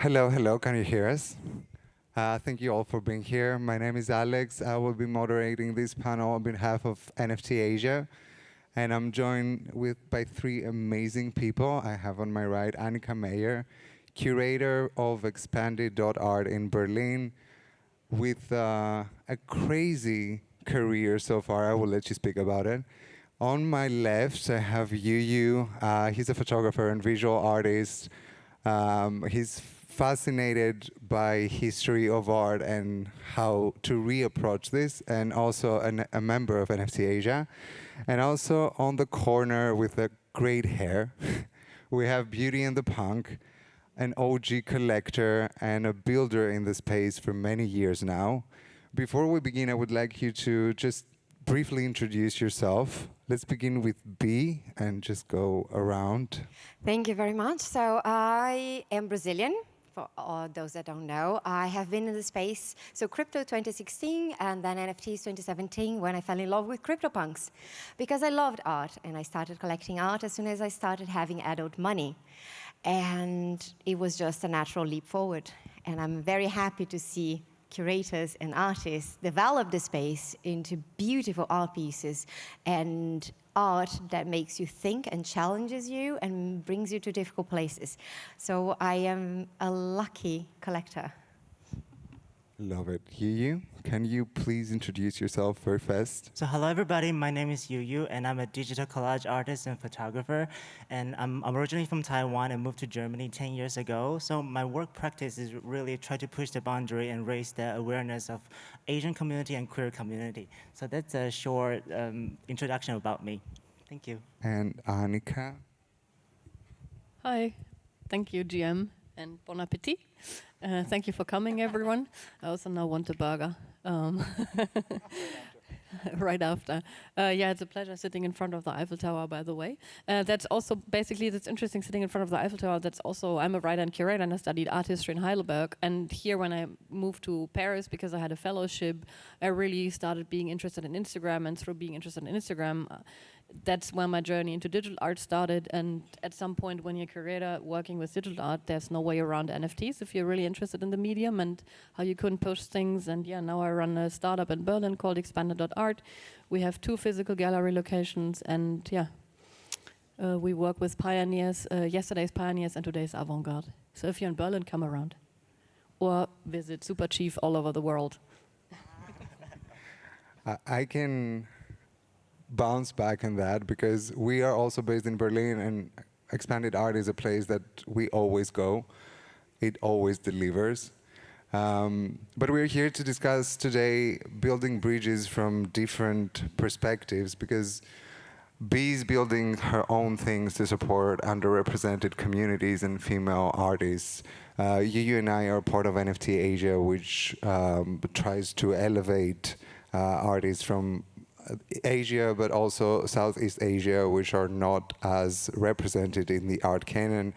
Hello, hello, can you hear us? Thank you all for being here. My name is Alex. I will be moderating this panel on behalf of NFT Asia. And I'm joined by three amazing people. I have on my right Anika Meier, curator of Expanded.art in Berlin, with a crazy career so far. I will let you speak about it. On my left, I have YuYu. He's a photographer and visual artist. He's fascinated by history of art and how to reapproach this, and also a member of NFT Asia. And also on the corner with a great hair, we have Beauty and the Punk, an OG collector and a builder in the space for many years now. Before we begin, I would like you to just briefly introduce yourself. Let's begin with B and just go around. Thank you very much. So I am Brazilian. For all those that don't know, I have been in the space, so crypto 2016 and then NFTs 2017 when I fell in love with CryptoPunks because I loved art and I started collecting art as soon as I started having adult money. And it was just a natural leap forward. And I'm very happy to see curators and artists develop the space into beautiful art pieces and art that makes you think and challenges you and brings you to difficult places. So I am a lucky collector. Love it. YuYu, can you please introduce yourself very fast? So hello everybody, my name is YuYu and I'm a digital collage artist and photographer, and I'm originally from Taiwan and moved to Germany 10 years ago. So my work practice is really try to push the boundary and raise the awareness of Asian community and queer community. So that's a short introduction about me. Thank you. And Anika? Hi, thank you GM and bon appetit. Thank you for coming, everyone. I also now want a burger. Right after. Yeah, it's a pleasure sitting in front of the Eiffel Tower, by the way. That's also, basically, that's interesting sitting in front of the Eiffel Tower. That's also, I'm a writer and curator and I studied art history in Heidelberg. And here when I moved to Paris, because I had a fellowship, I really started being interested in Instagram, and through being interested in Instagram, that's where my journey into digital art started. And at some point when you're a curator working with digital art, there's no way around NFTs if you're really interested in the medium and how you can push things. And yeah, now I run a startup in Berlin called Expanded.art. We have 2 physical gallery locations, and yeah, we work with pioneers, yesterday's pioneers and today's avant-garde. So if you're in Berlin, come around. Or visit Super Chief all over the world. I can bounce back on that because we are also based in Berlin, and Expanded Art is a place that we always go. It always delivers. But we're here to discuss today building bridges from different perspectives, because B is building her own things to support underrepresented communities and female artists. YuYu and I are part of NFT Asia, which tries to elevate artists from Asia, but also Southeast Asia, which are not as represented in the art canon.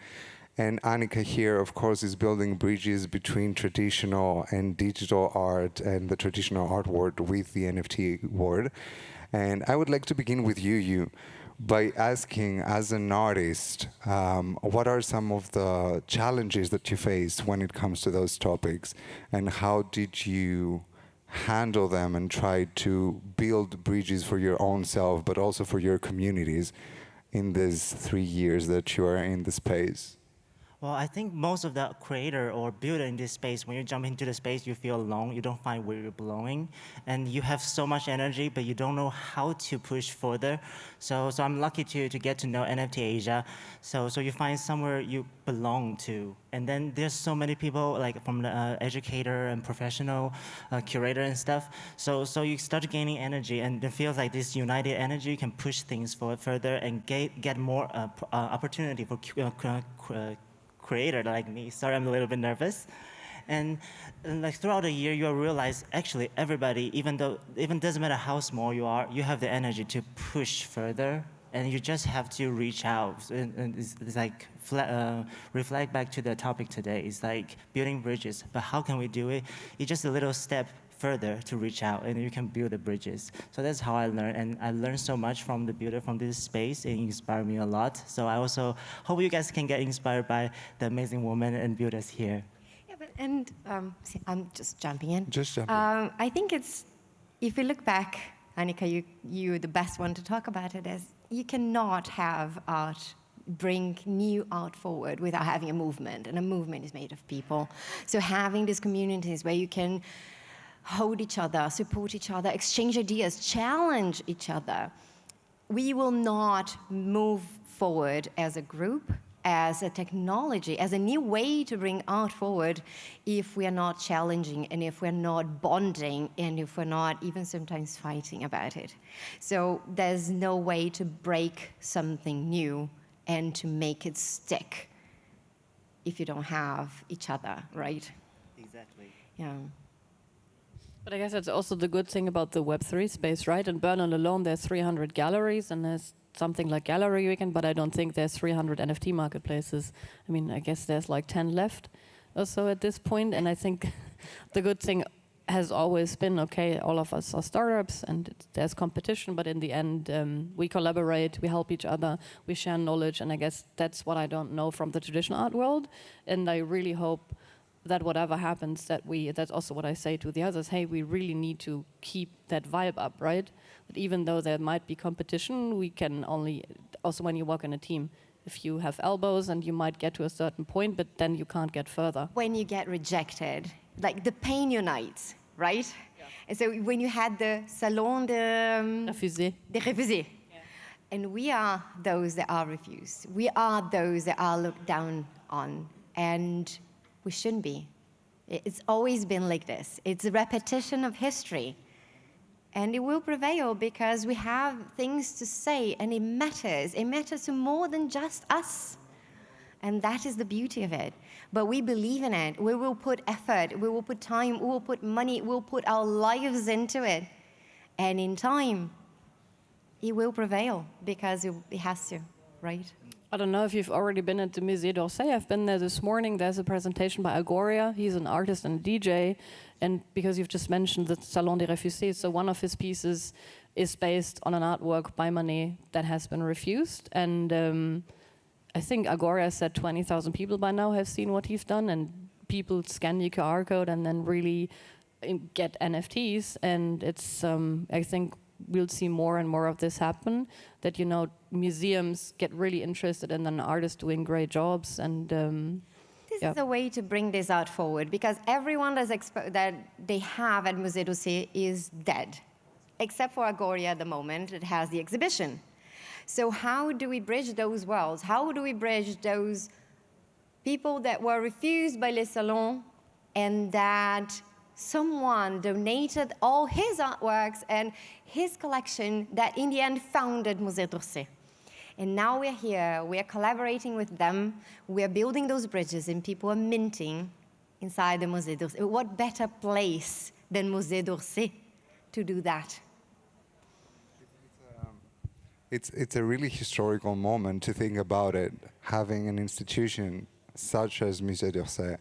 And Anika here, of course, is building bridges between traditional and digital art and the traditional art world with the NFT world. And I would like to begin with YuYu by asking, as an artist, what are some of the challenges that you face when it comes to those topics, and how did you handle them and try to build bridges for your own self, but also for your communities in these 3 years that you are in the space? Well, I think most of the creator or builder in this space, when you jump into the space, you feel alone, you don't find where you're belonging, and you have so much energy, but you don't know how to push further. So I'm lucky to get to know NFT Asia. So you find somewhere you belong to. And then there's so many people, like from the educator and professional curator and stuff. So you start gaining energy, and it feels like this united energy can push things forward further and get more opportunity for creator like me. Sorry, I'm a little bit nervous. And like throughout the year, you realize actually everybody, even doesn't matter how small you are, you have the energy to push further, and you just have to reach out. And it's like reflect back to the topic today. It's like building bridges, but how can we do it? It's just a little step further to reach out, and you can build the bridges. So that's how I learned, and I learned so much from the builder from this space. It inspired me a lot. So I also hope you guys can get inspired by the amazing women and builders here. And I'm just jumping in. Just jump in. I think it's, if we look back, Anika, you're the best one to talk about it, as you cannot have art bring new art forward without having a movement, and a movement is made of people. So having these communities where you can hold each other, support each other, exchange ideas, challenge each other, we will not move forward as a group, as a technology, as a new way to bring art forward if we are not challenging, and if we're not bonding, and if we're not even sometimes fighting about it. So there's no way to break something new and to make it stick if you don't have each other, right? Exactly. Yeah. But I guess that's also the good thing about the Web3 space, right? In Berlin alone, there's 300 galleries, and there's something like Gallery Weekend, but I don't think there's 300 NFT marketplaces. I mean, I guess there's like 10 left or so at this point, and I think the good thing has always been, okay, all of us are startups and there's competition, but in the end, we collaborate, we help each other, we share knowledge, and I guess that's what I don't know from the traditional art world, and I really hope that whatever happens, that's also what I say to the others, hey, we really need to keep that vibe up, right? That even though there might be competition, we can only, also when you work in a team, if you have elbows and you might get to a certain point, but then you can't get further. When you get rejected, like the pain unites, right? Yeah. And so when you had the Salon des Refusés, and we are those that are refused. We are those that are looked down on, and we shouldn't be. It's always been like this. It's a repetition of history. And it will prevail because we have things to say, and it matters. It matters to more than just us. And that is the beauty of it. But we believe in it. We will put effort, we will put time, we will put money, we will put our lives into it. And in time, it will prevail because it has to, right? I don't know if you've already been at the Musée d'Orsay. I've been there this morning. There's a presentation by Agoria. He's an artist and a DJ. And because you've just mentioned the Salon des Refusés, so one of his pieces is based on an artwork by Manet that has been refused. And I think Agoria said 20,000 people by now have seen what he's done. And people scan the QR code and then really get NFTs. And it's, I think, we'll see more and more of this happen, that, you know, museums get really interested in an artist doing great jobs, and this is a way to bring this art forward, because everyone that they have at Musée d'Orsay is dead, except for Agoria at the moment. It has the exhibition. So how do we bridge those worlds? How do we bridge those people that were refused by Les Salons, and that someone donated all his artworks and his collection that in the end founded Musée d'Orsay? And now we're here, we're collaborating with them, we're building those bridges, and people are minting inside the Musée d'Orsay. What better place than Musée d'Orsay to do that? It's a really historical moment to think about it, having an institution such as Musée d'Orsay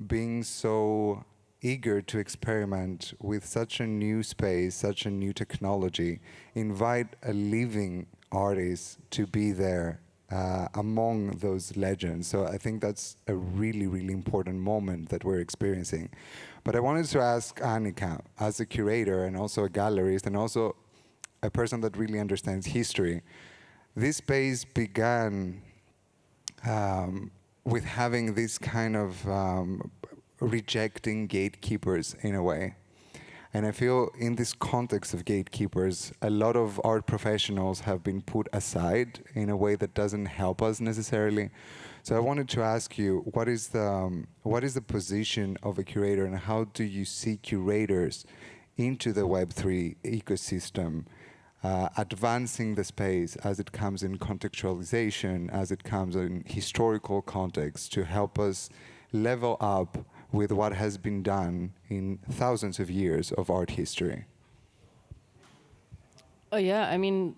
being so eager to experiment with such a new space, such a new technology, invite a living artist to be there among those legends. So I think that's a really, really important moment that we're experiencing. But I wanted to ask Anika, as a curator and also a gallerist and also a person that really understands history, this space began with having this kind of rejecting gatekeepers in a way. And I feel in this context of gatekeepers, a lot of art professionals have been put aside in a way that doesn't help us necessarily. So I wanted to ask you, what is the position of a curator, and how do you see curators into the Web3 ecosystem, advancing the space as it comes in contextualization, as it comes in historical context, to help us level up with what has been done in thousands of years of art history? Oh yeah, I mean,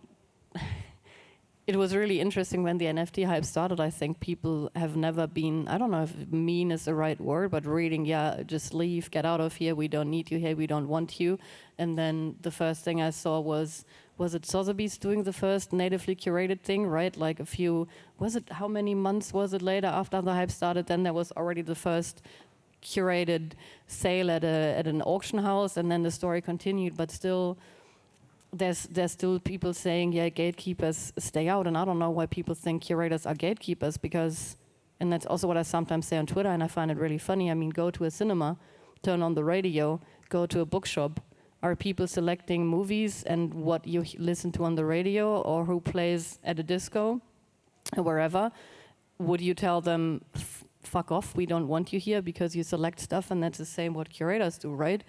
it was really interesting when the NFT hype started. I think people have never been, I don't know if mean is the right word, but reading, yeah, just leave, get out of here, we don't need you here, we don't want you. And then the first thing I saw was it Sotheby's doing the first natively curated thing, right? Like a few, how many months was it later after the hype started? Then there was already the first curated sale at an auction house, and then the story continued. But still, there's still people saying, yeah, gatekeepers stay out, and I don't know why people think curators are gatekeepers, because, and that's also what I sometimes say on Twitter, and I find it really funny. I mean, go to a cinema, turn on the radio, go to a bookshop. Are people selecting movies and what you listen to on the radio, or who plays at a disco, or wherever? Would you tell them, fuck off, we don't want you here because you select stuff? And that's the same what curators do, right?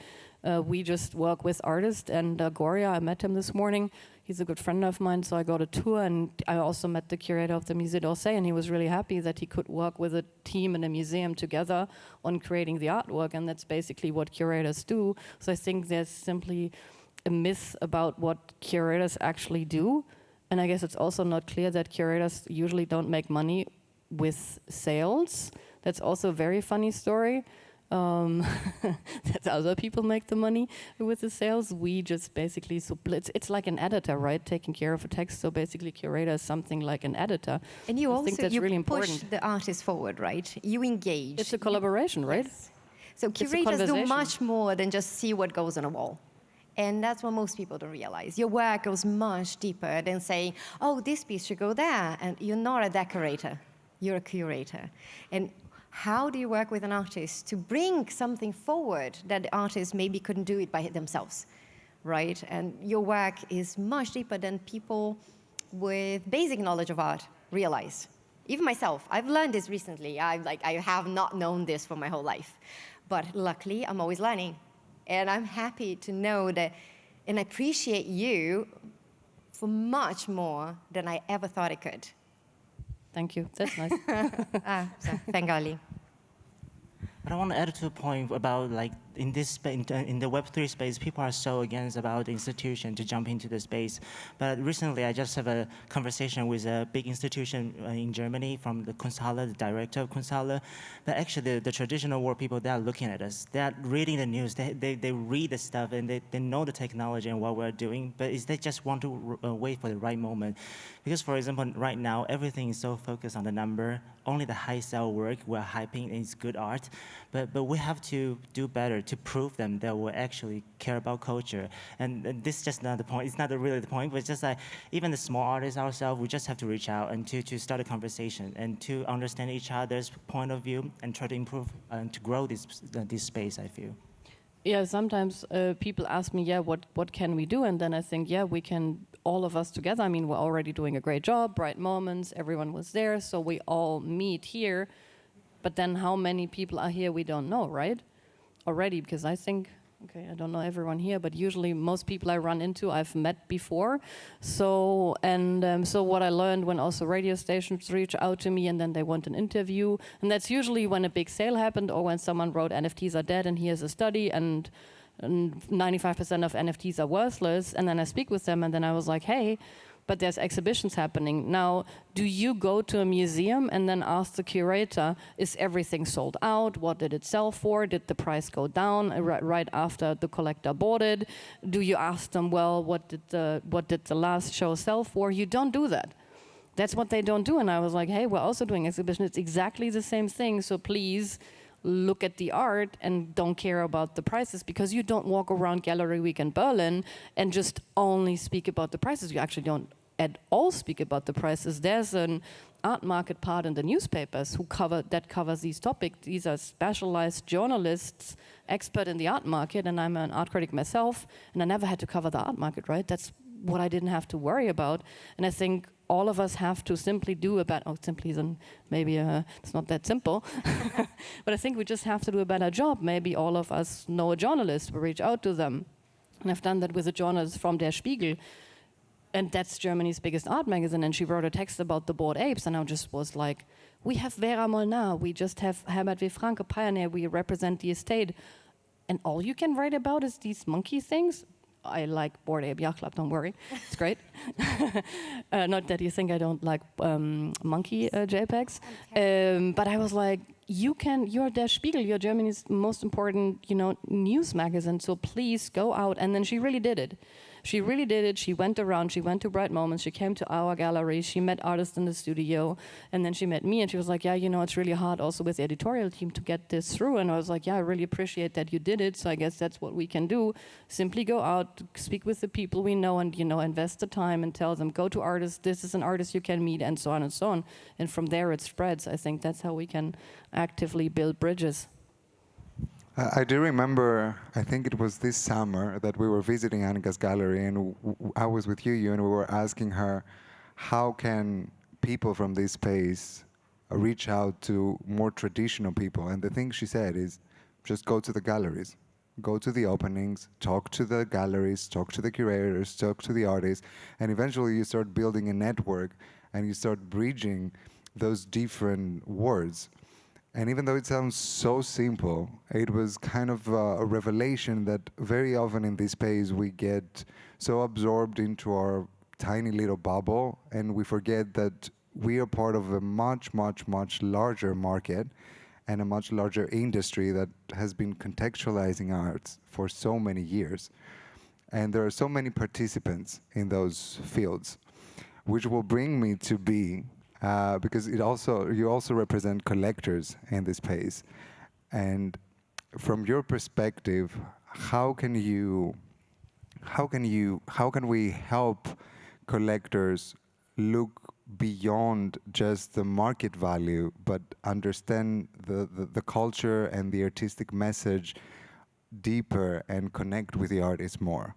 We just work with artists, and Goria, I met him this morning. He's a good friend of mine, so I got a tour, and I also met the curator of the Musée d'Orsay, and he was really happy that he could work with a team in a museum together on creating the artwork, and that's basically what curators do. So I think there's simply a myth about what curators actually do, and I guess it's also not clear that curators usually don't make money with sales. That's also a very funny story. That other people make the money with the sales. We just basically, it's like an editor, right? Taking care of a text. So basically, curator is something like an editor. And you I also think that's really important. push the artist forward, right? You engage. It's a collaboration, right? Yes. So It's a curators do conversation. much more than just see what goes on a wall. And that's what most people don't realize. Your work goes much deeper than saying, oh, this piece should go there. And you're not a decorator, you're a curator. And how do you work with an artist to bring something forward that the artist maybe couldn't do it by themselves, right? And your work is much deeper than people with basic knowledge of art realize. Even myself, I've learned this recently. I have not known this for my whole life. But luckily, I'm always learning. And I'm happy to know that, and I appreciate you for much more than I ever thought I could. Thank you. That's nice. So, Bengali. But I want to add to a point about like in this in the Web3 space, people are so against about the institution to jump into the space. But recently, I just have a conversation with a big institution in Germany from the Kunsthalle, the director of Kunsthalle. But actually, the traditional world people, they are looking at us. They are reading the news. They read the stuff and they know the technology and what we're doing. But they just want to wait for the right moment. Because, for example, right now, everything is so focused on the number. Only the high sell work we're hyping is good art. But we have to do better to prove them that we actually care about culture. And this is just not the point. It's not really the point, but it's just like even the small artists ourselves, we just have to reach out and to start a conversation and to understand each other's point of view and try to improve and to grow this space, I feel. Yeah, sometimes people ask me, yeah, what can we do? And then I think, yeah, we can, all of us together. I mean, we're already doing a great job, Bright Moments, everyone was there, so we all meet here. But then how many people are here, we don't know, right? Already, because I think, okay, I don't know everyone here, but usually most people I run into, I've met before. So, and so what I learned when also radio stations reach out to me and then they want an interview, and that's usually when a big sale happened or when someone wrote NFTs are dead and here's a study and 95% of NFTs are worthless, and then I speak with them and then I was like, hey, but there's exhibitions happening. Now, do you go to a museum and then ask the curator, is everything sold out? What did it sell for? Did the price go down right after the collector bought it? Do you ask them, well, what did the last show sell for? You don't do that. That's what they don't do. And I was like, hey, we're also doing exhibition. It's exactly the same thing, so please look at the art and don't care about the prices, because you don't walk around Gallery Week in Berlin and just only speak about the prices. You actually don't at all speak about the prices. There's an art market part in the newspapers that covers these topics. These are specialized journalists, expert in the art market, and I'm an art critic myself, and I never had to cover the art market, right? That's what I didn't have to worry about. And I think all of us have to simply do a better, simply isn't, maybe it's not that simple, but I think we just have to do a better job. Maybe all of us know a journalist, we reach out to them. And I've done that with a journalist from Der Spiegel, and that's Germany's biggest art magazine, and she wrote a text about the Bored Apes, and I just was like, we have Vera Molnar, we just have Herbert W. Franke, Pioneer, we represent the estate, and all you can write about is these monkey things? I like Bored Ape Yacht Club, don't worry, it's great. Not that you think I don't like monkey JPEGs, but I was like, you're Der Spiegel, you're Germany's most important, news magazine, so please go out. And then she really did it. she really did it. She went around, she went to Bright Moments, she came to our gallery, she met artists in the studio, and then she met me, and she was like, yeah, you know, it's really hard also with the editorial team to get this through. And I was like, yeah, I really appreciate that you did it, so I guess that's what we can do. Simply go out, speak with the people we know, and, you know, invest the time and tell them, go to artists, this is an artist you can meet, and so on and so on. And from there it spreads. I think that's how we can actively build bridges. I do remember, I think it was this summer that we were visiting Anika's gallery, and I was with YuYu, and we were asking her, how can people from this space reach out to more traditional people? And the thing she said is, just go to the galleries, go to the openings, talk to the galleries, talk to the curators, talk to the artists, and eventually you start building a network, and you start bridging those different words. And even though it sounds so simple, it was kind of a revelation that very often in this space we get so absorbed into our tiny little bubble, and we forget that we are part of a much, much, much larger market and a much larger industry that has been contextualizing arts for so many years. And there are so many participants in those fields, which will bring me to be because you also represent collectors in this space, and from your perspective, how can we help collectors look beyond just the market value, but understand the culture and the artistic message deeper and connect with the artist more?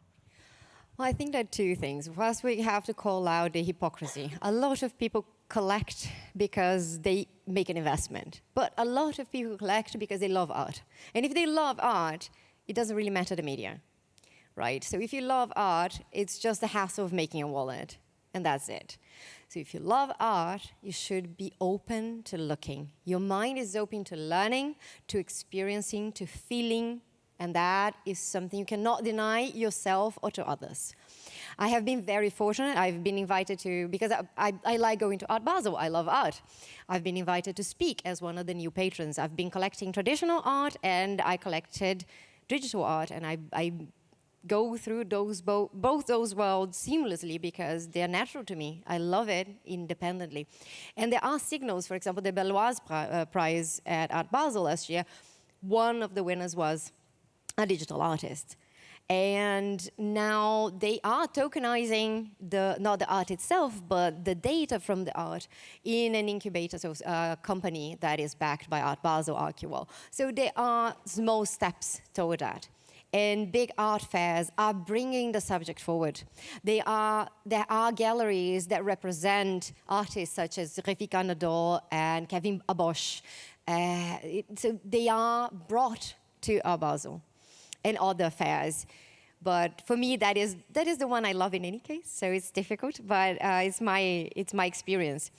Well, I think there are two things. First, we have to call out the hypocrisy. A lot of people collect because they make an investment, but a lot of people collect because they love art. And if they love art, it doesn't really matter the media, right? So if you love art, it's just the hassle of making a wallet, and that's it. So if you love art, you should be open to looking. Your mind is open to learning, to experiencing, to feeling, and that is something you cannot deny yourself or to others. I have been very fortunate. I've been invited to, because I like going to Art Basel. I love art. I've been invited to speak as one of the new patrons. I've been collecting traditional art, and I collected digital art, and I go through both those worlds seamlessly because they're natural to me. I love it independently. And there are signals. For example, the Belloise Prize at Art Basel last year, one of the winners was a digital artist. And now they are tokenizing not the art itself, but the data from the art in an incubator company that is backed by Art Basel Arcual. So there are small steps toward that. And big art fairs are bringing the subject forward. There are galleries that represent artists such as Refika Nador and Kevin Abosch. So they are brought to Art Basel and other fairs. But for me, that is the one I love in any case. So it's difficult, but it's my experience.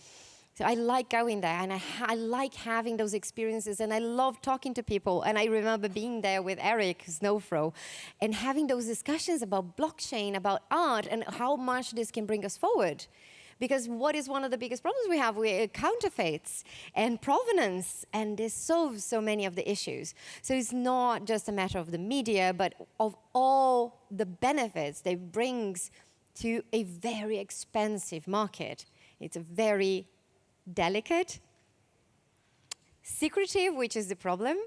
So I like going there, and I like having those experiences, and I love talking to people. And I remember being there with Eric Snowfro and having those discussions about blockchain, about art, and how much this can bring us forward. Because what is one of the biggest problems we have? We're counterfeits and provenance, and this solves so many of the issues. So it's not just a matter of the media, but of all the benefits that it brings to a very expensive market. It's a very delicate, secretive, which is the problem,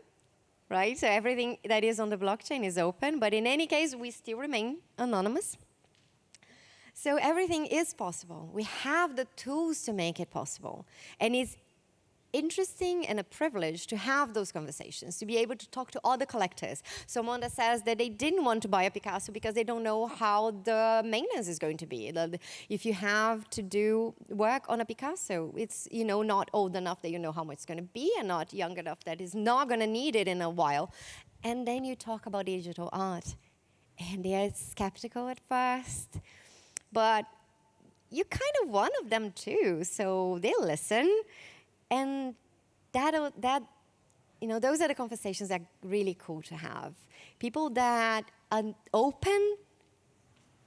right? So everything that is on the blockchain is open, but in any case, we still remain anonymous. So everything is possible. We have the tools to make it possible. And it's interesting and a privilege to have those conversations, to be able to talk to other collectors. Someone that says that they didn't want to buy a Picasso because they don't know how the maintenance is going to be. If you have to do work on a Picasso, it's not old enough that you know how much it's going to be, and not young enough that is not going to need it in a while. And then you talk about digital art, and they're skeptical at first. But you're kind of one of them too, so they listen, and those are the conversations that are really cool to have. People that are open,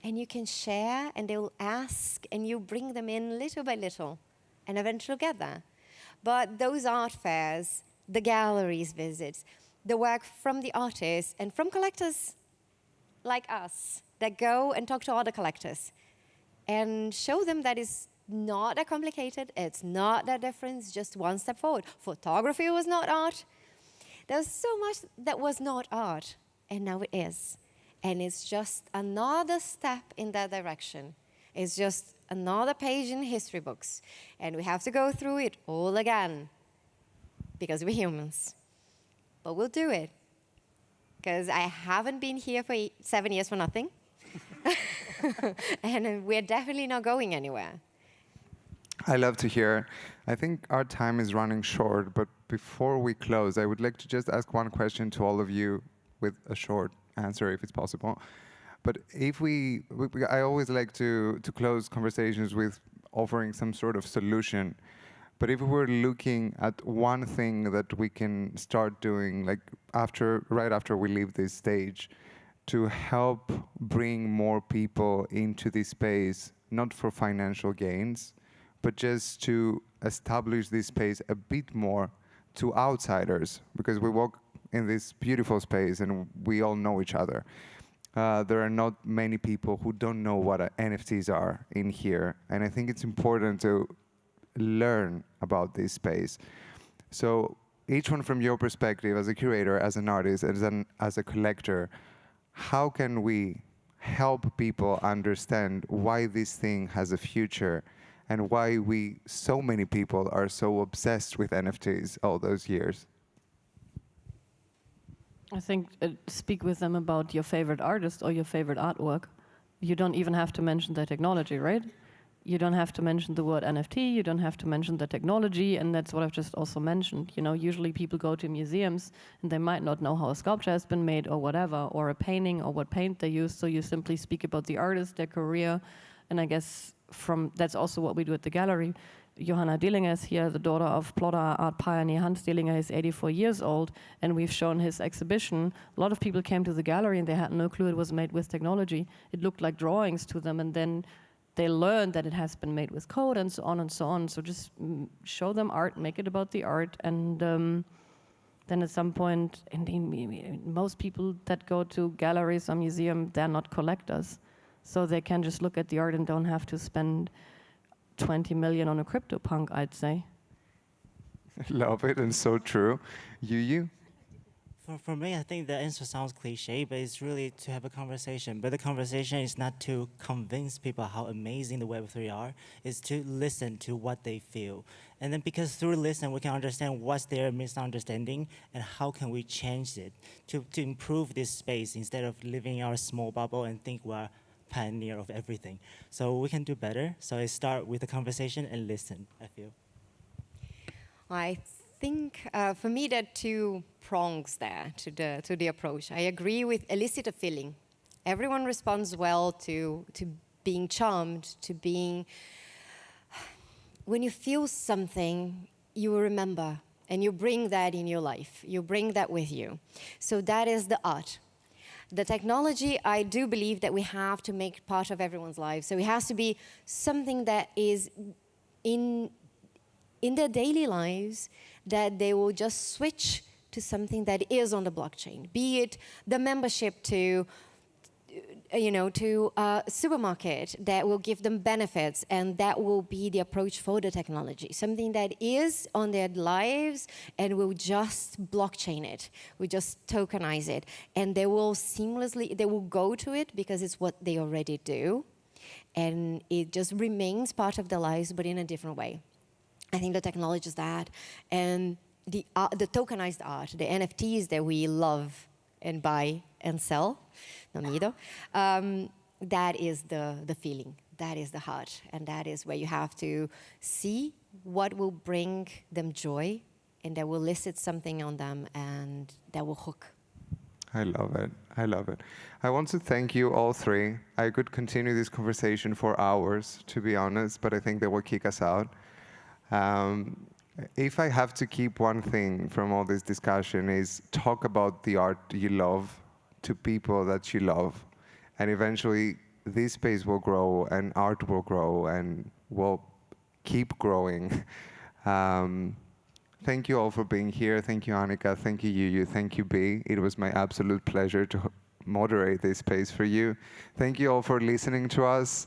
and you can share, and they will ask, and you bring them in little by little, and eventually get there. But those art fairs, the galleries visits, the work from the artists and from collectors like us, that go and talk to other collectors and show them that it's not that complicated, it's not that different, it's just one step forward. Photography was not art. There's so much that was not art, and now it is. And it's just another step in that direction. It's just another page in history books. And we have to go through it all again, because we're humans. But we'll do it, because I haven't been here for 7 years for nothing. And we're definitely not going anywhere. I love to hear. I think our time is running short, but before we close, I would like to just ask one question to all of you with a short answer, if it's possible. But if I always like to close conversations with offering some sort of solution. But if we were looking at one thing that we can start doing, like right after we leave this stage, to help bring more people into this space, not for financial gains, but just to establish this space a bit more to outsiders, because we walk in this beautiful space and we all know each other. There are not many people who don't know what NFTs are in here, and I think it's important to learn about this space. So each one from your perspective as a curator, as an artist, as a collector, how can we help people understand why this thing has a future and why so many people are so obsessed with NFTs all those years? I think speak with them about your favorite artist or your favorite artwork. You don't even have to mention the technology, right? You don't have to mention the word NFT, you don't have to mention the technology, and that's what I've just also mentioned. You know, usually people go to museums and they might not know how a sculpture has been made or whatever, or a painting or what paint they use, so you simply speak about the artist, their career, and I guess that's also what we do at the gallery. Johanna Dillinger is here, the daughter of plotter art pioneer Hans Dillinger. He's 84 years old, and we've shown his exhibition. A lot of people came to the gallery and they had no clue it was made with technology. It looked like drawings to them, and then they learned that it has been made with code and so on and so on. So just show them art, make it about the art, and then at some point, most people that go to galleries or museums, they're not collectors. So they can just look at the art and don't have to spend 20 million on a CryptoPunk, I'd say. Love it, and so true. YuYu? For me, I think the answer sounds cliche, but it's really to have a conversation. But the conversation is not to convince people how amazing the Web3 are, it's to listen to what they feel. And then because through listen, we can understand what's their misunderstanding and how can we change it to improve this space instead of living in our small bubble and think we're pioneer of everything. So we can do better. So I start with a conversation and listen, I feel. I think for me there are two prongs there to the approach. I agree with elicit a feeling. Everyone responds well to being charmed, to being... When you feel something, you remember, and you bring that in your life. You bring that with you. So that is the art. The technology, I do believe that we have to make part of everyone's life. So it has to be something that is in their daily lives, that they will just switch to something that is on the blockchain. Be it the membership to a supermarket that will give them benefits, and that will be the approach for the technology. Something that is on their lives and we'll just blockchain it. We just tokenize it. And they will go to it because it's what they already do. And it just remains part of their lives, but in a different way. I think the technology is that. And the tokenized art, the NFTs that we love and buy and sell, no me though, that is the feeling, that is the heart, and that is where you have to see what will bring them joy and that will elicit something on them and that will hook. I love it. I love it. I want to thank you all three. I could continue this conversation for hours, to be honest, but I think they will kick us out. If I have to keep one thing from all this discussion is talk about the art you love to people that you love. And eventually this space will grow and art will grow and will keep growing. Thank you all for being here. Thank you, Anika. Thank you, YuYu. Thank you, B. It was my absolute pleasure moderate this space for you. Thank you all for listening to us.